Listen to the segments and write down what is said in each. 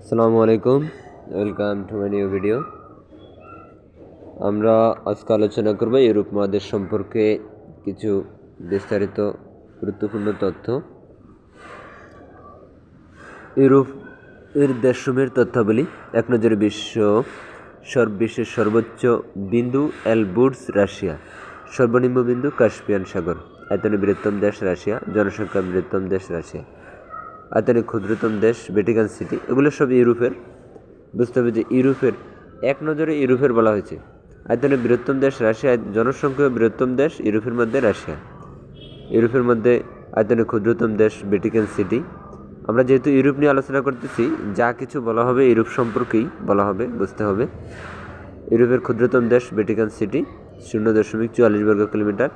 আসসালামু আলাইকুম, welcome to my new video. আমরা আজকে আলোচনা করব ইউরোপ মহাদেশ সম্পর্কে কিছু বিস্তারিত গুরুত্বপূর্ণ তথ্য। ইউরোপের দেশসমূহের তথ্যাবলী। এক নজরে বিশ্বের সর্বোচ্চ বিন্দু এলবুর্জ, রাশিয়া। সর্বনিম্ন বিন্দু কাস্পিয়ান সাগর। আয়তনে বৃহত্তম দেশ রাশিয়া। জনসংখ্যা বৃহত্তম দেশ রাশিয়া। আয়তনে ক্ষুদ্রতম দেশ ভ্যাটিকান সিটি। এগুলো সব ইউরোপের। বুঝতে হবে যে ইউরোপের এক নজরে ইউরোপের বলা হয়েছে। আয়তনে বৃহত্তম দেশ রাশিয়া, জনসংখ্যা বৃহত্তম দেশ ইউরোপের মধ্যে রাশিয়া। ইউরোপের মধ্যে আয়তনে ক্ষুদ্রতম দেশ ভ্যাটিকান সিটি। আমরা যেহেতু ইউরোপ নিয়ে আলোচনা করতেছি, যা কিছু বলা হবে ইউরোপ সম্পর্কেই বলা হবে, বুঝতে হবে। ইউরোপের ক্ষুদ্রতম দেশ ভ্যাটিকান সিটি, 0.44 বর্গ কিলোমিটার।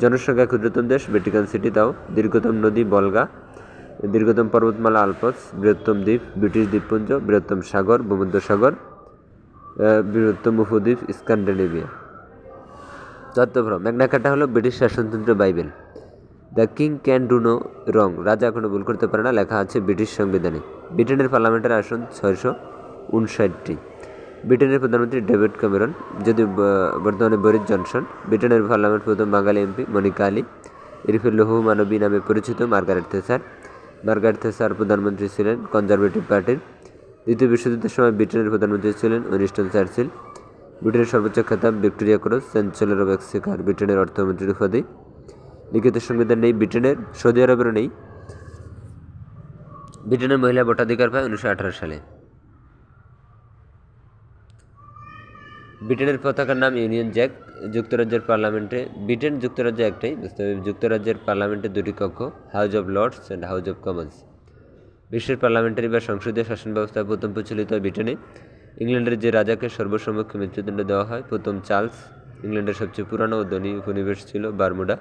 জনসংখ্যা ক্ষুদ্রতম দেশ ভ্যাটিকান সিটি, তাও। দীর্ঘতম নদী ভলগা। দীর্ঘতম পর্বতমালা আলপস। বৃহত্তম দ্বীপ ব্রিটিশ দ্বীপপুঞ্জ। বৃহত্তম সাগর ভূমধ্যসাগর। বৃহত্তম উপদ্বীপ স্ক্যান্ডিনেভিয়া। তত্ত্বভ্রম। ম্যাগনা কার্টা হলো ব্রিটিশ শাসনতন্ত্র Bible. The king can do no wrong. রাজা কোনো ভুল করতে পারে না, লেখা আছে ব্রিটিশ সংবিধানে। ব্রিটেনের পার্লামেন্টের আসন 659টি। ব্রিটেনের প্রধানমন্ত্রী ডেভিড ক্যামেরন, যদি বর্তমানে বরিস জনসন। ব্রিটেনের পার্লামেন্ট প্রথম বাঙালি এমপি মনিকা আলী। ইউরোপের লৌহ মানবী নামে পরিচিত মার্গারেট থেচার। মার্গারেট থেচার প্রধানমন্ত্রী ছিলেন কনজারভেটিভ পার্টির। দ্বিতীয় বিশ্বযুদ্ধের সময় ব্রিটেনের প্রধানমন্ত্রী ছিলেন উইনস্টন চার্চিল। ব্রিটেনের সর্বোচ্চ খেতাব Victoria cross, chancellor of Exchequer. ব্রিটেনের অর্থমন্ত্রীর উপাধি। লিখিত সংবিধান নেই ব্রিটেনের, সৌদি আরবেরও নেই। ব্রিটেনের মহিলা ভোটাধিকার পায় 1918 সালে। ব্রিটেনের পতাকার নাম ইউনিয়ন জ্যাক। যুক্তরাজ্যের পার্লামেন্টে, ব্রিটেন যুক্তরাজ্য একটাই, বুঝতে হবে। যুক্তরাজ্যের পার্লামেন্টে দুটি কক্ষ, House of Lords and House of Commons. বিশ্বের পার্লামেন্টারি বা সংসদীয় শাসন ব্যবস্থা প্রথম প্রচলিত হয় ব্রিটেনে। ইংল্যান্ডের যে রাজাকে সর্বসম্মুখে মৃত্যুদণ্ড দেওয়া হয় প্রথম চার্লস। ইংল্যান্ডের সবচেয়ে পুরানো ও ধনী উপনিবেশ ছিল বারমুডা।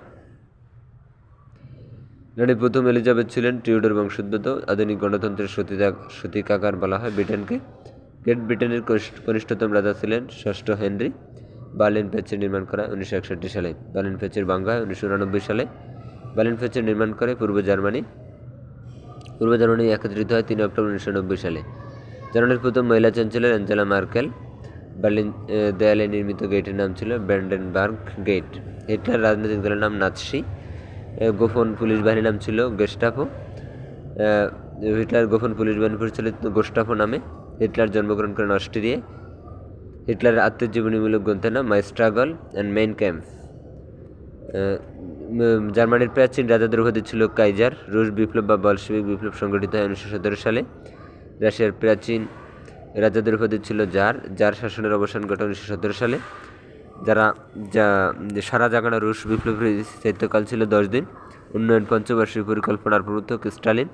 রানী প্রথম এলিজাবেথ ছিলেন টিউডর বংশোদ্ভূত। আধুনিক গণতন্ত্রের সূতিকাগার বলা হয় ব্রিটেনকে। গ্রেট ব্রিটেনের কনিষ্ঠতম রাজা ছিলেন ষষ্ঠ হেনরি। বার্লিন প্যাচের নির্মাণ করা 1961 সালে। বার্লিন প্যাচের ভাঙ্গা হয় 1989 সালে। বার্লিন প্যাচের নির্মাণ করে পূর্ব জার্মানি একত্রিত হয় 3 অক্টোবর 1990 সালে। জার্মানির প্রথম মহিলা চ্যান্সেলর অ্যাঞ্জেলা মার্কেল। বার্লিন দেয়ালে নির্মিত গেটের নাম ছিল ব্র্যান্ডেনবার্গ গেট। হিটলার রাজনৈতিক দলের নাম নাৎসি। গোপন পুলিশ বাহিনীর নাম ছিল গেস্টাপো। হিটলার গোপন পুলিশ বাহিনী পরিচালিত গোস্টাপো নামে। হিটলার জন্মগ্রহণ করেন অস্ট্রিয়ায়। হিটলারের আত্মজীবনীমূলক গ্রন্থের নাম মাই স্ট্রাগল অ্যান্ড মেইন ক্যাম্প। জার্মানির প্রাচীন রাজাদের উপাধি ছিল কাইজার। রুশ বিপ্লব বা বলশেভিক বিপ্লব সংগঠিত হয় 1917 সালে। রাশিয়ার প্রাচীন রাজাদের উপাধি ছিল জার শাসনের অবসান ঘটে 1917 সালে। সারা জাগানো রুশ বিপ্লবের স্থায়িত্বকাল ছিল 10 দিন। উন্নয়ন পঞ্চবার্ষিক পরিকল্পনার প্রবর্তক স্টালিন।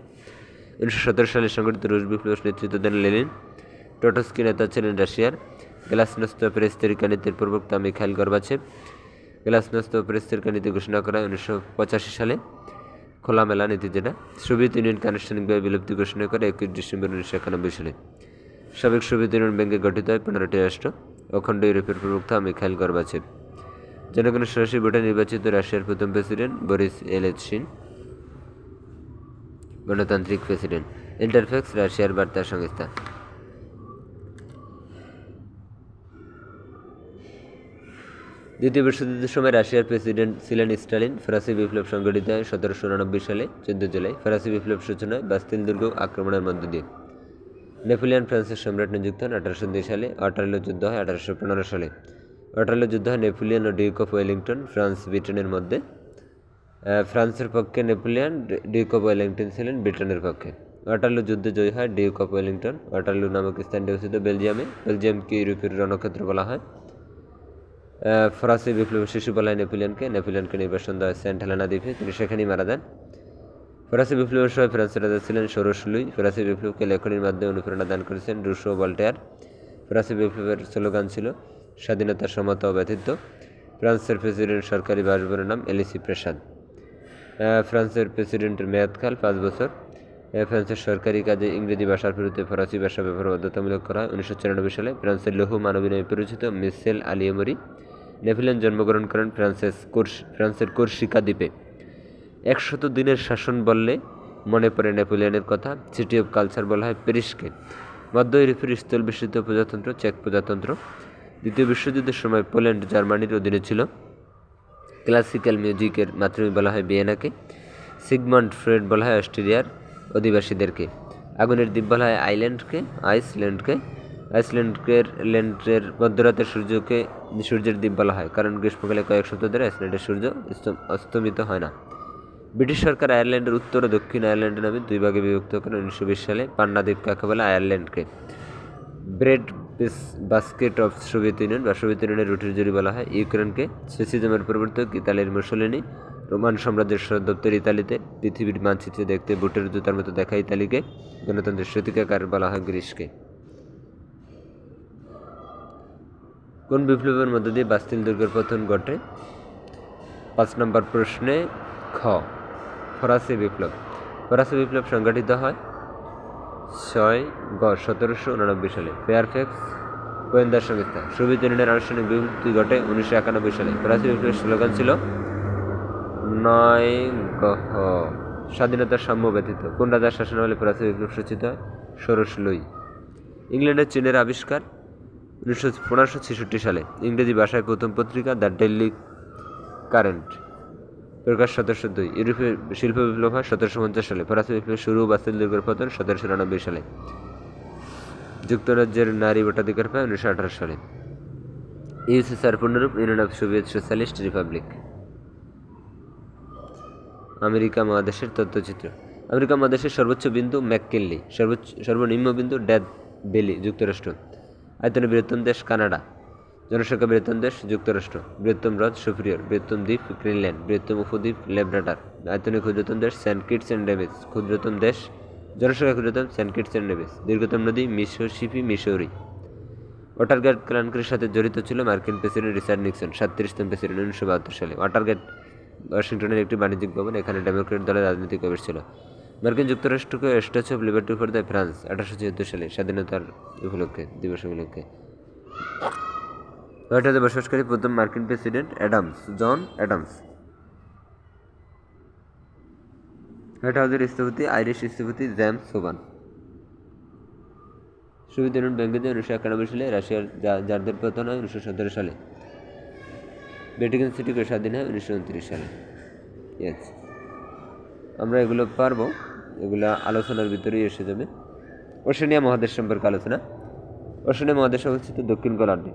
1917 সালে সংগঠিত রুশ বিপ্লবের নেতৃত্ব দেন লেনিন। টটস্কি নেতা ছিলেন রাশিয়ার। গ্লাসনোস্ত পেরেস্তেরিকা নীতির প্রবক্তা মিখাইল গর্বাচেভ। গ্লাসনোস্ত পেরেস্তেরিকা নীতি ঘোষণা করা হয় 1985 সালে। খোলামেলা নীতি, যেটা। সোভিয়েত ইউনিয়নকে আনুষ্ঠানিকভাবে বিলুপ্তি ঘোষণা করে 21 ডিসেম্বর 1991 সালে। সাবেক সোভিয়েত ইউনিয়ন ভেঙে গঠিত হয় 15টি রাষ্ট্র। অখণ্ড ইউরোপের প্রবক্তা মিখাইল গর্বাচেভ। জনগণের সরাসরি ভোটে নির্বাচিত রাশিয়ার প্রথম প্রেসিডেন্ট বরিস এলৎসিন। গণতান্ত্রিক প্রেসিডেন্ট। ইন্টারফ্যাক্স রাশিয়ার বার্তা সংস্থা। দ্বিতীয় বিশ্বযুদ্ধের সময় রাশিয়ার প্রেসিডেন্ট ছিলেন স্টালিন। ফরাসি বিপ্লব সংগঠিত হয় 1789 সালে 14 জুলাই। ফরাসি বিপ্লব সূচনা হয় বাস্তিল দুর্গ আক্রমণের মধ্য দিয়ে। নেপোলিয়ন ফ্রান্সের সম্রাট নিযুক্ত হন 1802 সালে। ওয়াটারলু যুদ্ধ হয় 1815 সালে। ওয়াটারলু যুদ্ধ হয় নেপোলিয়ন ও ডিউক অফ ওয়েলিংটন, ফ্রান্স ব্রিটেনের মধ্যে। ফ্রান্সের পক্ষে নেপোলিয়ন, ডিউক অফ ওয়েলিংটন ছিলেন ব্রিটেনের পক্ষে। ওয়াটারলু যুদ্ধে জয়ী হয় ডিউক অফ ওয়েলিংটন। ওয়াটারলু নামক স্থানটি অবস্থিত বেলজিয়ামে। বেলজিয়ামকে ইউরোপের রণক্ষেত্র বলা হয়। ফরাসি বিপ্লবের শিশু বলা হয় নেপোলিয়নকে নির্বাসন দেওয়া হয় সেন্ট হেলেনা দ্বীপে, তিনি সেখানেই মারা যান। ফরাসি বিপ্লবের সময় ফ্রান্সের রাজা ছিলেন ষোড়শ লুই। ফরাসি বিপ্লবকে লেখনীর মাধ্যমে অনুপ্রেরণা দান করেছেন রুশো ভল্টেয়ার। ফরাসি বিপ্লবের স্লোগান ছিল স্বাধীনতা, সমতা ও ব্যতীত। ফ্রান্সের প্রেসিডেন্ট সরকারি বাসভবনের নাম এলিসি প্রাসাদ। ফ্রান্সের প্রেসিডেন্টের মেয়াদকাল 5 বছর। ফ্রান্সের সরকারি কাজে ইংরেজি ভাষার বিরুদ্ধে ফরাসি ভাষা ব্যবহার বাধ্যতামূলক করা হয় 1994 সালে। ফ্রান্সের লৌহ মানবী নামে পরিচিত মিশেল আলিয়েমরি। নেপোলিয়ন জন্মগ্রহণ করেন ফ্রান্সের কোর্সিকা দ্বীপে। 100 দিনের শাসন বললে মনে পড়ে নেপোলিয়নের কথা। সিটি অফ কালচার বলা হয় প্যারিসকে। মধ্য ইউরোপের স্থল বিস্তৃত প্রজাতন্ত্র চেক প্রজাতন্ত্র। দ্বিতীয় বিশ্বযুদ্ধের সময় পোল্যান্ড জার্মানির অধীনে ছিল। ক্লাসিক্যাল মিউজিকের মাতৃভূমি বলা হয় ভিয়েনাকে। সিগমন্ড ফ্রেড বলা হয় অস্ট্রেলিয়ার অধিবাসীদেরকে। আগুনের দ্বীপ বলা হয় আইসল্যান্ডকে। আইসল্যান্ডের মধ্যরাতের সূর্যের দ্বীপ বলা হয়, কারণ গ্রীষ্মকালে কয়েক সপ্তাহ ধরে আইসল্যান্ডের সূর্য অস্তমিত হয় না। ব্রিটিশ সরকার আয়ারল্যান্ডের উত্তর ও দক্ষিণ আয়ারল্যান্ড নামে দুই ভাগে বিভক্ত করেন 1920 সালে। পান্না দ্বীপ কাকে বলে? আয়ারল্যান্ডকে। Bread basket of Soviet Union বা সোভিয়েত ইউনিয়নের রুটির জুড়ি বলা হয় ইউক্রেনকে। ফ্যাসিজমের প্রবর্তক ইতালির মুসোলিনি। রোমান সাম্রাজ্যের সদর দপ্তর ইতালিতে। পৃথিবীর মানচিত্রে দেখতে বুটের জুতার মতো দেখা ইতালিকে। গণতন্ত্রের সূতিকাগার বলা হয় গ্রিসকে। কোন বিপ্লবের মধ্য দিয়ে বাস্তিল দুর্গের পতন ঘটে? 5 নম্বর প্রশ্নে খ, ফরাসি বিপ্লব। ফরাসি বিপ্লব সংগঠিত হয় 1789 সালে। ফেয়ারফ্যাক্স গোয়েন্দা সংস্থা। সোভিয়েত ইউনিয়নের আনুষ্ঠানিক বিভক্তি ঘটে 1991 সালে। ফরাসি বিপ্লবের স্লোগান ছিল 9 স্বাধীনতার সাম্য ব্যতীত। কোন রাজার শাসনামলে ফরাসি বিপ্লব সূচিত হয়? ষোড়শ লুই। ইংল্যান্ডের চীনের আবিষ্কার 1566 সালে। ইংরেজি ভাষায় প্রথম পত্রিকা দ্য ডেইলি কারেন্ট প্রকাশ 1702। ইউরোপে শিল্প বিপ্লব হয় 1750 সালে। ফরাসি বিপ্লবের শুরু বাস্তিল দুর্গের পতন 1799 সালে। যুক্তরাজ্যের নারী ভোটাধিকার পায় 1918 সালে। ইউএসএসআর পূর্ণরূপ Union of Soviet Socialist Republic. America মহাদেশের তথ্যচিত্র। আমেরিকা মহাদেশের সর্বোচ্চ বিন্দু ম্যাককিনলি, সর্বনিম্ন বিন্দু ডেথ ভ্যালি যুক্তরাষ্ট্র। আয়তনে বৃহত্তম দেশ কানাডা। জনসংখ্যা বৃহত্তম দেশ যুক্তরাষ্ট্র। বৃহত্তম হ্রদ সুপিরিয়র। বৃহত্তম দ্বীপ গ্রিনল্যান্ড। বৃহত্তম উপদ্বীপ ল্যাব্রাডর। আয়তনে ক্ষুদ্রতম দেশ সেন্ট কিটস অ্যান্ড নেভিস। ক্ষুদ্রতম দেশ, জনসংখ্যা ক্ষুদ্রতম সেন্ট কিটস অ্যান্ড নেভিস। দীর্ঘতম নদী মিসিসিপি, মিসৌরি। ওয়াটারগেট কেলেঙ্কারির সাথে জড়িত ছিল মার্কিন প্রেসিডেন্ট রিচার্ড নিক্সন, 37তম প্রেসিডেন্ট 1972 সালে। ওয়াটারগেট ওয়াশিংটনের একটি বাণিজ্যিক ভবন, এখানে ডেমোক্রেট দলের রাজনৈতিক অফিস ছিল। মার্কিন যুক্তরাষ্ট্রকে statue of liberty for the France 1874 সালে স্বাধীনতার দিবস উপলক্ষে। হোয়াইট হাউসে বসবাসকারী প্রথম মার্কিন প্রেসিডেন্ট জন অ্যাডামস। হোয়াইট হাউসের স্থপতি আইরিশ স্থপতি জেমস হোভান। সোভিয়েত ইউনিয়ন ভেঙে যায় 1991 সালে। রাশিয়ার জারদের পতন হয় 1917 সালে। ভ্যাটিকান সিটি স্বাধীন হয় 1929 সালে। ইয়েস, আমরা এগুলো পারবো, এগুলো আলোচনার ভিতরেই এসে যাবে। ওশেনিয়া মহাদেশ সম্পর্কে আলোচনা। ওশেনিয়া মহাদেশ অবস্থিত দক্ষিণ গোলার্ধে।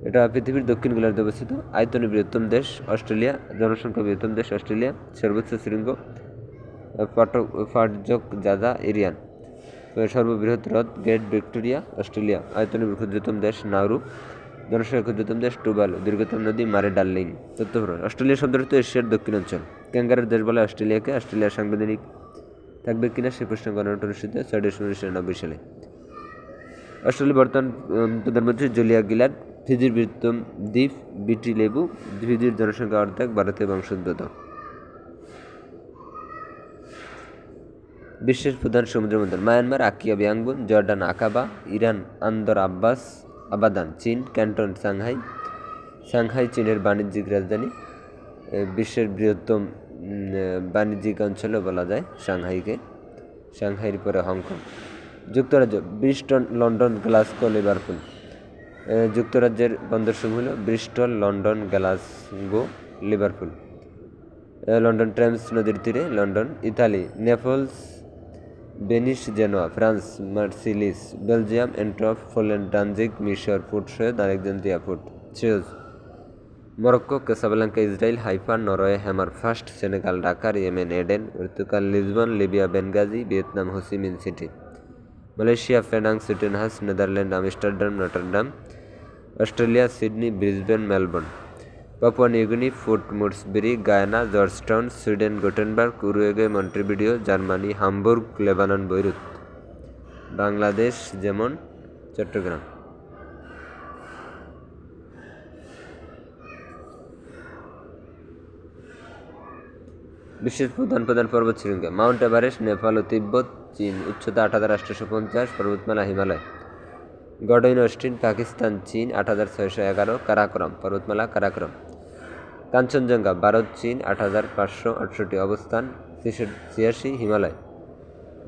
এটা পৃথিবীর দক্ষিণ গোলার্ধে অবস্থিত। আয়তনে বৃহত্তম দেশ অস্ট্রেলিয়া। জনসংখ্যা বৃহত্তম দেশ অস্ট্রেলিয়া। সর্বোচ্চ শৃঙ্গ ফাটজক জাজা এরিয়ান। সর্ববৃহৎ হ্রদ গ্রেট ভিক্টোরিয়া অস্ট্রেলিয়া। আয়তনে ক্ষুদ্রতম দেশ নাউরু। জনসংখ্যা ক্ষুদ্রতম দেশ টুভালু। দীর্ঘতম নদী মারে ডার্লিং। তথ্যপ্রমাণ। অস্ট্রেলিয়া শব্দটি এশিয়ার দক্ষিণ অঞ্চল। ক্যাঙ্গারুর দেশ বলে অস্ট্রেলিয়াকে। অস্ট্রেলিয়ার সাংবিধানিক থাকবে কিনা সে প্রশ্ন গণনা অনুষ্ঠিত 6 ডিসেম্বর 1999 সালে। অস্ট্রেলিয়ার বর্তমান প্রধানমন্ত্রী জুলিয়া গিলার্ড। ফিজির বৃহত্তম দ্বীপ বিটি লেবু। ফিজির জনসংখ্যা অর্ধেক ভারতীয় বংশোদ্ভূত। বিশ্বের প্রধান সমুদ্র বন্দর। মায়ানমার আকিয়া বিয়াংবুন। Jordan Aqaba. ইরান আন্দর আবাদান। চীন ক্যান্টন সাংহাই চীনের বাণিজ্যিক রাজধানী। বিশ্বের বৃহত্তম বাণিজ্যিক অঞ্চলও বলা যায় সাংহাইকে। সাংহাইয়ের পরে হংকং। যুক্তরাজ্য ব্রিস্টল লন্ডন গ্লাসগো লিভারপুল। যুক্তরাজ্যের বন্দরসমূহ হল Bristol, London, Glasgow, Liverpool. London Thames নদীর তীরে London. Italy Naples, Venice, Genoa. France Marseilles. Belgium Antwerp, Poland Danzig, মিশর Port Said, Alexandria Port Suez. Morocco Casablanca, Israel Haifa, Norway Hammerfest, Senegal Dakar, Yemen Aden, Portugal Lisbon, Libya Benghazi, Vietnam Ho Chi Minh City. Malaysia Penang, Swettenham, Netherland Amsterdam, Rotterdam. Australia Sydney, Brisbane, Melbourne. Papua New Guinea Fort Moresby, Guyana Georgetown, Sweden Gothenburg, Uruguay Montevideo, Germany Hamburg, Lebanon Beirut. Bangladesh যেমন চট্টগ্রাম। বিশ্বের প্রধান পর্বত শৃঙ্গ। Mount Everest Nepal ও তিব্বত, চীন। উচ্চতা 8850। পর্বতমালা Himalaya. গডইন Austin Pakistan, চীন। 8611। কারাকোরাম পর্বতমালা কারাকোরাম। কাঞ্চনজঙ্ঘা ভারত, চীন। 8568 অবস্থান। 86 হিমালয়।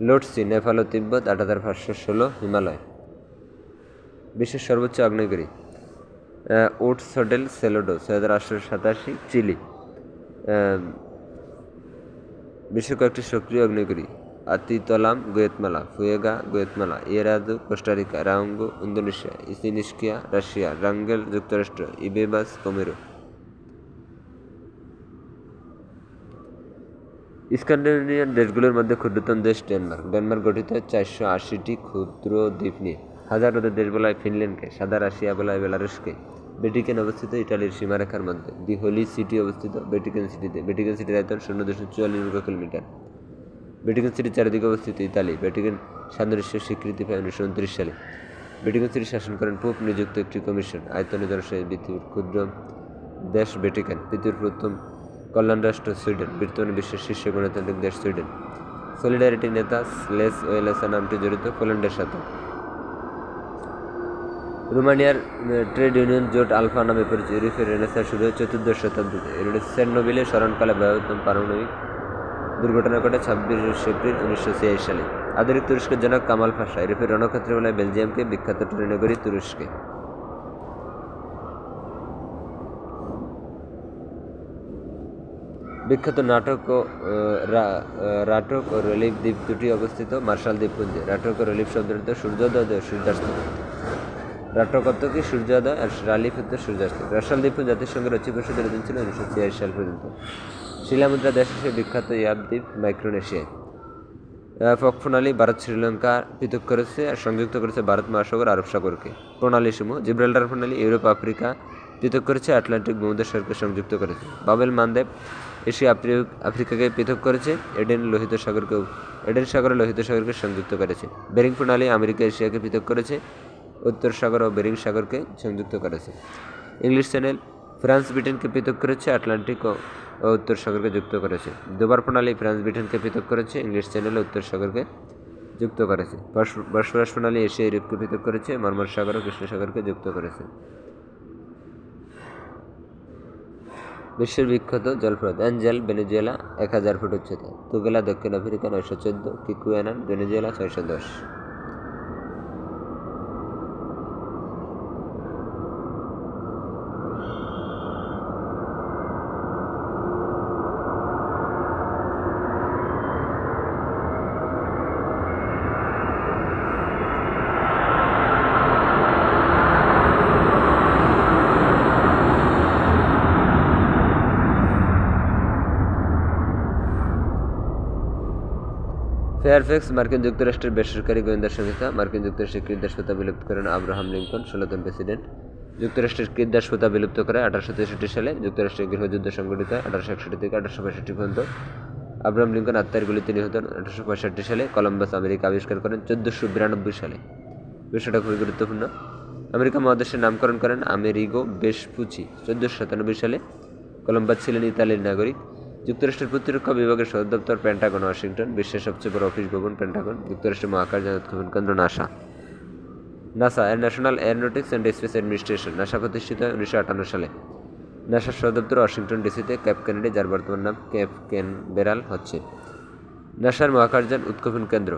লোটসি নেপাল ও তিব্বত 8516 হিমালয়। বিশ্বের সর্বোচ্চ আগ্নেয়গিরি উটসডেল সেলোডো 6887 চিলি। বিশ্বের কয়েকটি সক্রিয় আগ্নেয়গিরি আতিতলাম গুয়েতমালা, ফুয়েগা গুয়েতমালা, ইয়েরাদু কোস্টারিকা, রাউঙ্গো ইন্দোনেশিয়া, ইসিনিস্কিয়া রাশিয়া, রাঙ্গেল যুক্তরাষ্ট্র, ইবেবাস কোমেরো। স্ক্যান্ডিনেভিয়ান দেশগুলোর মধ্যে ক্ষুদ্রতম দেশ ডেনমার্ক। ডেনমার্ক গঠিত 480টি ক্ষুদ্র দ্বীপ নিয়ে। হাজার নদের দেশ বলা হয় ফিনল্যান্ডকে, সাদা রাশিয়া বলা হয় বেলারুশকে। ভ্যাটিকান অবস্থিত ইটালির সীমারেখার মধ্যে। দি হোলি সিটি অবস্থিত ভ্যাটিকান সিটিতে। ভ্যাটিকান সিটির আয়তন 0.44 বর্গ কিলোমিটার। ভ্যাটিকান সিটির চারিদিকে অবস্থিত ইতালি। ভ্যাটিকান সাদৃশ্যের স্বীকৃতি পায় 1929 সালে। ভ্যাটিকান সিটি শাসন করেন পোপ নিযুক্ত একটি কমিশন। আয়তনে জনসংখ্যায় পৃথিবীর ক্ষুদ্র দেশ ভ্যাটিকান। পৃথিবীর প্রথম কল্যাণ রাষ্ট্র সুইডেন। বর্তমানে বিশ্বের শীর্ষ গণতান্ত্রিক দেশ সুইডেন। সলিডারিটি নেতা স্লেস ওয়েলেসা নামটি জড়িত পোল্যান্ডের সাথে। রোমানিয়ার ট্রেড ইউনিয়ন জোট আলফা নামে পরিচিত। ইউরোপের রেনেসাঁ শুরু হয় 14 শতাব্দীতে। চেরনোবিলের স্মরণকালে ভয়াবহতম পারমাণবিক দুর্ঘটনা ঘটে 26 এপ্রিল 1986 সালে। আধুনিক তুরস্কের জনক কামাল পাশা। ইউরোপের রণক্ষেত্রে বলা হয় বেলজিয়ামকে, বিখ্যাত ট্রেনগরী তুরস্কে। বিখ্যাত রাটক ও রিলিফ দ্বীপ দুটি অবস্থিত মার্শাল দ্বীপপুঞ্জে। রাটক ও রিলিফ শব্দটিতে সূর্যোদয় ও সূর্যাস্ত। রাটক অর্থ কি সূর্যোদয়, আর রালিফ অর্থ সূর্যাস্ত। মার্শাল দ্বীপপুঞ্জ জাতিসংঘের রচিত পরিষদের অধীন ছিল 1986 সাল পর্যন্ত। শিলামুদ্রা দেশ হিসেবে বিখ্যাত ইয়াব দ্বীপ মাইক্রোনেশিয়ায়। ফক প্রণালী ভারত শ্রীলঙ্কা পৃথক করেছে আর সংযুক্ত করেছে ভারত মহাসাগর আরব সাগরকে। প্রণালীসমূহ জিব্রাল্টার প্রণালী ইউরোপ আফ্রিকা পৃথক করেছে, আটলান্টিক ভূমধ্যসাগরকে সংযুক্ত করেছে। বাবেল মানদেব এশিয়া আফ্রিকাকে পৃথক করেছে, এডেন সাগর লোহিত সাগরকে সংযুক্ত করেছে। বেরিং প্রণালী আমেরিকা এশিয়াকে পৃথক করেছে, উত্তর সাগর ও বেরিং সাগরকে সংযুক্ত করেছে। ইংলিশ চ্যানেল ফ্রান্স ব্রিটেনকে পৃথক করেছে, আটলান্টিক ও উত্তর সাগরকে যুক্ত করেছে। দুবার প্রণালী ফ্রান্স ব্রিটেনকে পৃথক করেছে, ইংলিশ চ্যানেল ও উত্তর সাগরকে যুক্ত করেছে। বসফরাস প্রণালী এশিয়া ইউরোপকে পৃথক করেছে, মর্মর সাগর ও কৃষ্ণ সাগরকে যুক্ত করেছে। বিশ্বের বিখ্যাত জলপ্রপাত অ্যাঞ্জেল ভেনেজুয়েলা 1000 ফুট উচ্চতা। তুগেলা দক্ষিণ আফ্রিকা 914, কিকুয়ানান ভেনেজুয়েলা 610। ফেয়ারফ্যাক্স মার্কিন যুক্তরাষ্ট্রের বেসরকারি গোয়েন্দা সংস্থা। মার্কিন যুক্তরাষ্ট্রের কৃতদাসপ্রথা বিলুপ্ত করেন আব্রাহাম লিঙ্কন, 16তম প্রেসিডেন্ট। যুক্তরাষ্ট্রের কৃতদাসপ্রথা বিলুপ্ত করে 1863 সালে। যুক্তরাষ্ট্রের গৃহযুদ্ধ সংঘটিত হয় 1861 থেকে 1865 পর্যন্ত। আব্রাহাম লিঙ্কন আত্মার গুলিতে নিহত হন 1865 সালে। কলম্বাস আমেরিকা আবিষ্কার করেন 1492 সালে। বিষয়টা খুবই গুরুত্বপূর্ণ। আমেরিকা মহাদেশের নামকরণ করেন আমেরিগো ভেসপুচি 1497 সালে। কলম্বাস ছিলেন ইতালির নাগরিক। যুক্তরাষ্ট্রের প্রতিরক্ষা বিভাগের সদর দপ্তর পেন্টাগন, ওয়াশিংটন। বিশ্বের সবচেয়ে বড় অফিস ভবন পেন্টাগন। যুক্তরাষ্ট্রের মহাকাশযান উৎক্ষেপণ কেন্দ্র নাসা এর national aeronautics and space administration. NASA প্রতিষ্ঠিত হয় 1958 সালে। নাসার সদর দপ্তর ওয়াশিংটন ডিসিতে, ক্যাপ কেনেডি, যার বর্তমান নাম ক্যাপ ক্যানবেরাল হচ্ছে। নাসার মহাকাশযান উৎক্ষেপণ কেন্দ্র।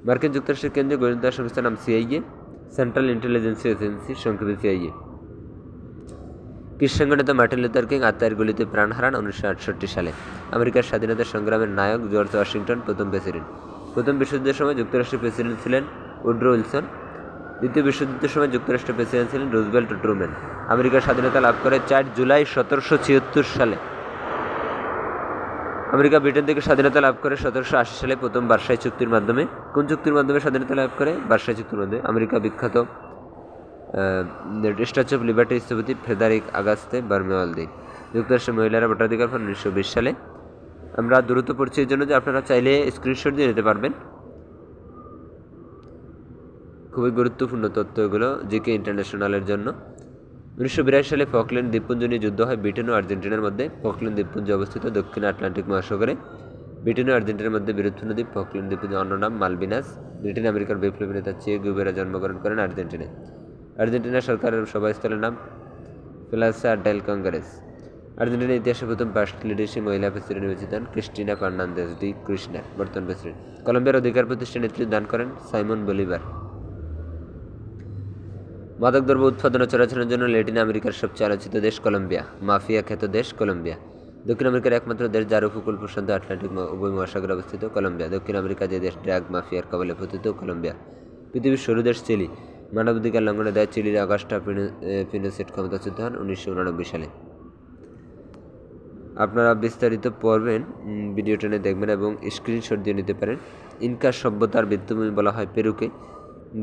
মার্কিন যুক্তরাষ্ট্রের কেন্দ্রীয় গোয়েন্দা সংস্থার নাম সিআইএ, সেন্ট্রাল ইন্টেলিজেন্স এজেন্সি, সংক্ষেপে সিআইএ। কৃষ্ণগণিত মার্টিন লুথার কিং আত্মার গুলিতে প্রাণ হারান 1968 সালে। আমেরিকার স্বাধীনতা সংগ্রামের নায়ক জর্জ ওয়াশিংটন, প্রথম প্রেসিডেন্ট। প্রথম বিশ্বযুদ্ধের সময় যুক্তরাষ্ট্রের প্রেসিডেন্ট ছিলেন উড্রো উইলসন। দ্বিতীয় বিশ্বযুদ্ধের সময় যুক্তরাষ্ট্রের প্রেসিডেন্ট ছিলেন রুজভেল্ট ও ট্রুম্যান। আমেরিকার স্বাধীনতা লাভ করে 4 জুলাই 1776 সালে। আমেরিকা ব্রিটেন থেকে স্বাধীনতা লাভ করে 1780 সালে প্রথম ভার্সাই চুক্তির মাধ্যমে। কোন চুক্তির মাধ্যমে স্বাধীনতা লাভ করে? ভার্সাই চুক্তির মাধ্যমে। আমেরিকা বিখ্যাত স্ট্যাচু অফ লিবার্টি স্থপতি ফ্রেডারিক আগাস্তে বার্মেওয়ালদি। যুক্তরাষ্ট্রের মহিলারা ভোটাধিকার পান 1920 সালে। আমরা দ্রুত পড়ছি এই জন্য যে আপনারা চাইলে স্ক্রিনশট দিয়ে নিতে পারবেন। খুবই গুরুত্বপূর্ণ তথ্য এগুলো জিকে ইন্টারন্যাশনালের জন্য। 1982 সালে ফকল্যান্ড দ্বীপপুঞ্জ নিয়ে যুদ্ধ হয় ব্রিটেন ও আর্জেন্টিনার মধ্যে। ফকল্যান্ড দ্বীপপুঞ্জ অবস্থিত দক্ষিণ আটলান্টিক মহাসাগরে। ব্রিটেন ও আর্জেন্টিনার মধ্যে বিরোধপূর্ণ দ্বীপ ফকল্যান্ড দ্বীপপুঞ্জ, অন্য নাম মালভিনাস। ব্রিটেন আমেরিকার বিপ্লবী নেতা চে গুয়েভারা জন্মগ্রহণ করেন আর্জেন্টিনায়। আর্জেন্টিনা সরকারের সভাস্থলের নাম প্লাজা ডেল কংগ্রেস। আর্জেন্টিনার ইতিহাসে প্রথম ফার্স্ট লেডিসি মহিলা প্রেসিডেন্ট নির্বাচিত হন ক্রিস্টিনা ফার্নান্দেজ ডি ক্রিস্টিনা, বর্তমান প্রেসিডেন্ট। কলম্বিয়ার অধিকার প্রতিষ্ঠানে নেতৃত্ব দান করেন সাইমন বলিভার। মাদকদ্রব্য উৎপাদন ও চোরাচালানের জন্য ল্যাটিন আমেরিকার সবচেয়ে আলোচিত দেশ কলম্বিয়া। মাফিয়া খ্যাত দেশ কলম্বিয়া। দক্ষিণ আমেরিকার একমাত্র দেশ যার উপকূল প্রশান্ত আটলান্টিক উভয় মহাসাগরে অবস্থিত কলম্বিয়া। দক্ষিণ আমেরিকা যে দেশ ড্রাগ মাফিয়ার কবলে পতিত কলম্বিয়া। পৃথিবীর সরু দেশ চিলি। মানবাধিকার লঙ্ঘনের দায়ে চিলির অগাস্টা পিনোচেট ক্ষমতাচ্যুত হন 1989 সালে। আপনারা বিস্তারিত পড়বেন, ভিডিও টেনে দেখবেন এবং স্ক্রিনশট দিয়ে নিতে পারেন। ইনকা সভ্যতার ভিত্তিভূমি বলা হয় পেরুকে।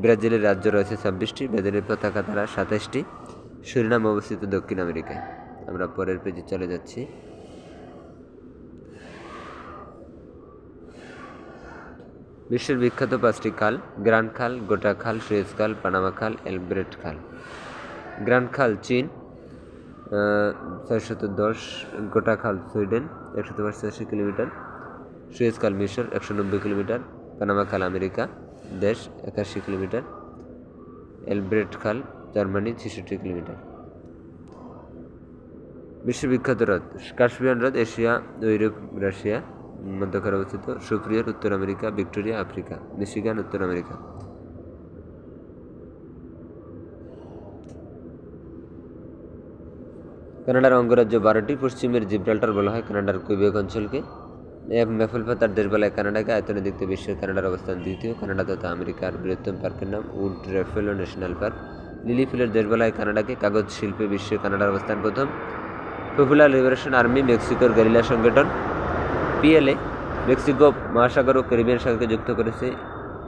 ব্রাজিলের রাজ্য রয়েছে 26টি, ব্রাজিলের পতাকা দ্বারা 27টি। সুরিনাম অবস্থিত দক্ষিণ আমেরিকায়। আমরা পরের পেজে চলে যাচ্ছি। বিশ্বের বিখ্যাত 5টি খাল: গ্র্যান্ড খাল, গোটা খাল, সুয়েজ খাল, পানামা খাল, এলব্রেট খাল। গ্র্যান্ড খাল চীন 610, গোটা খাল সুইডেন 185 কিলোমিটার, সুয়েজ খাল মিশর 190 কিলোমিটার, পানামা খাল আমেরিকা দেশ 81 কিলোমিটার, এলব্রেট খাল জার্মানি 66 কিলোমিটার। বিশ্ববিখ্যাত হ্রদ: কাস্পিয়ান হ্রদ এশিয়া ও ইউরোপ রাশিয়া মধ্যকার অবস্থিত, সুপ্রিয়র উত্তর আমেরিকা, ভিক্টোরিয়া আফ্রিকা, মিশিগান উত্তর আমেরিকা। কানাডার অঙ্গরাজ্য 12টি। পশ্চিমের জিব্রাল্টার বলা হয় কানাডার কুইবেক অঞ্চলকে। ম্যাপল পাতার দেশ বলা হয় কানাডাকে। আয়তনের দিক থেকে বিশ্বের কানাডার অবস্থান দ্বিতীয়। কানাডা তথা আমেরিকার বৃহত্তম পার্কের নাম উড রেফেলো ন্যাশনাল পার্ক। লিলি ফুলের দেশ বলা হয় কানাডাকে। কাগজ শিল্পে বিশ্বে কানাডার অবস্থান প্রথম। পপুলার লিবারেশন আর্মি মেক্সিকোর গেরিলা সংগঠন। পিএলএ মেক্সিকো মহাসাগর ও ক্যারিবিয়ান সাগরকে যুক্ত করেছে।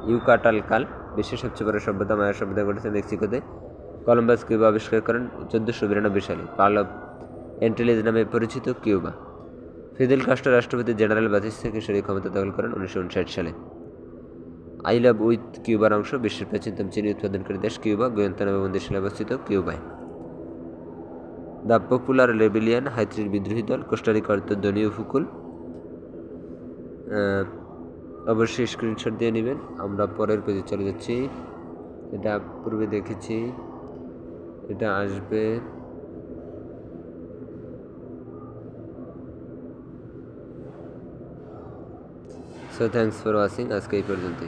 ইউকাটাল কাল বিশ্বের সবচেয়ে বড় সভ্যতা মায়া সভ্যতা ঘটেছে মেক্সিকোতে। কলম্বাস কিউবা আবিষ্কার করেন 1492 সালে। পার্ল অফ অ্যান্টিলেজ নামে পরিচিত কিউবা। ফিদেল কাস্ট্রো রাষ্ট্রপতি জেনারেল বাতিস থেকে সরিয়ে ক্ষমতা দখল করেন 1959 সালে। আই লাভ উইথ কিউবার অংশ। বিশ্বের প্রাচীনতম চিনি উৎপাদনকারী দেশ কিউবা। গুয়ান্তানামো বন্দিশালায় অবস্থিত কিউবায়। দ্য পপুলার রেবেলিয়ান হাইতির বিদ্রোহী দল। কোস্টারিকা অন্তর্জনীয় উপকূল। অবশ্যই স্ক্রিনশট দিয়ে নেবেন। আমরা পরের পেজে চলে যাচ্ছি। এটা পূর্বে দেখেছি, এটা আসবে। So thanks for watching. আজকে এই পর্যন্তই।